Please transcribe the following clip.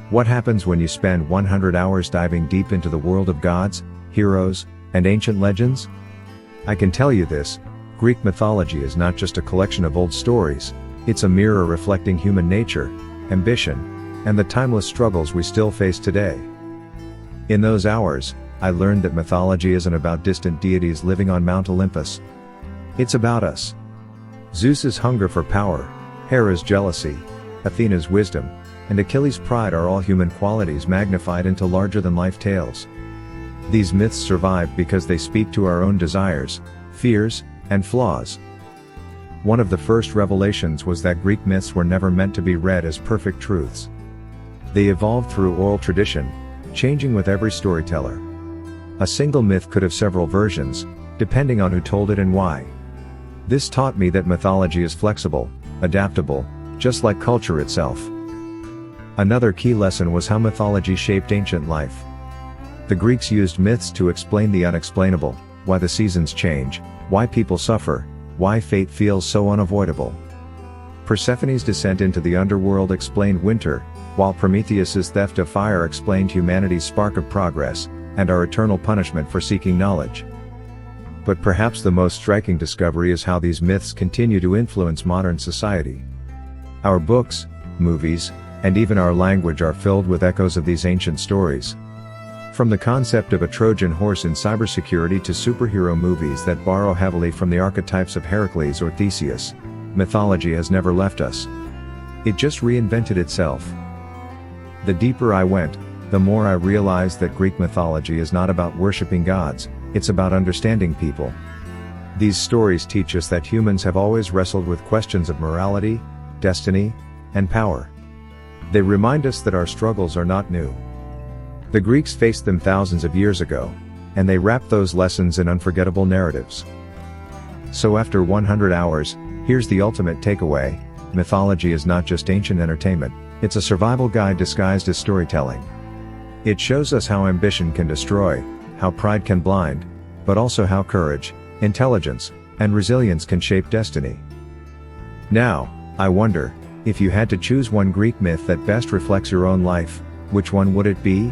What happens when you spend 100 hours diving deep into the world of gods, heroes, and ancient legends? I can tell you this, Greek mythology is not just a collection of old stories, it's a mirror reflecting human nature, ambition, and the timeless struggles we still face today. In those hours, I learned that mythology isn't about distant deities living on Mount Olympus. It's about us. Zeus's hunger for power, Hera's jealousy, Athena's wisdom, and Achilles' pride are all human qualities magnified into larger-than-life tales. These myths survive because they speak to our own desires, fears, and flaws. One of the first revelations was that Greek myths were never meant to be read as perfect truths. They evolved through oral tradition, changing with every storyteller. A single myth could have several versions, depending on who told it and why. This taught me that mythology is flexible, adaptable, just like culture itself. Another key lesson was how mythology shaped ancient life. The Greeks used myths to explain the unexplainable, why the seasons change, why people suffer, why fate feels so unavoidable. Persephone's descent into the underworld explained winter, while Prometheus's theft of fire explained humanity's spark of progress, and our eternal punishment for seeking knowledge. But perhaps the most striking discovery is how these myths continue to influence modern society. Our books, movies, and even our language are filled with echoes of these ancient stories. From the concept of a Trojan horse in cybersecurity to superhero movies that borrow heavily from the archetypes of Heracles or Theseus, mythology has never left us. It just reinvented itself. The deeper I went, the more I realized that Greek mythology is not about worshipping gods, it's about understanding people. These stories teach us that humans have always wrestled with questions of morality, destiny, and power. They remind us that our struggles are not new. The Greeks faced them thousands of years ago, and they wrapped those lessons in unforgettable narratives. So after 100 hours, here's the ultimate takeaway: mythology is not just ancient entertainment, it's a survival guide disguised as storytelling. It shows us how ambition can destroy, how pride can blind, but also how courage, intelligence, and resilience can shape destiny. Now, I wonder, if you had to choose one Greek myth that best reflects your own life, which one would it be?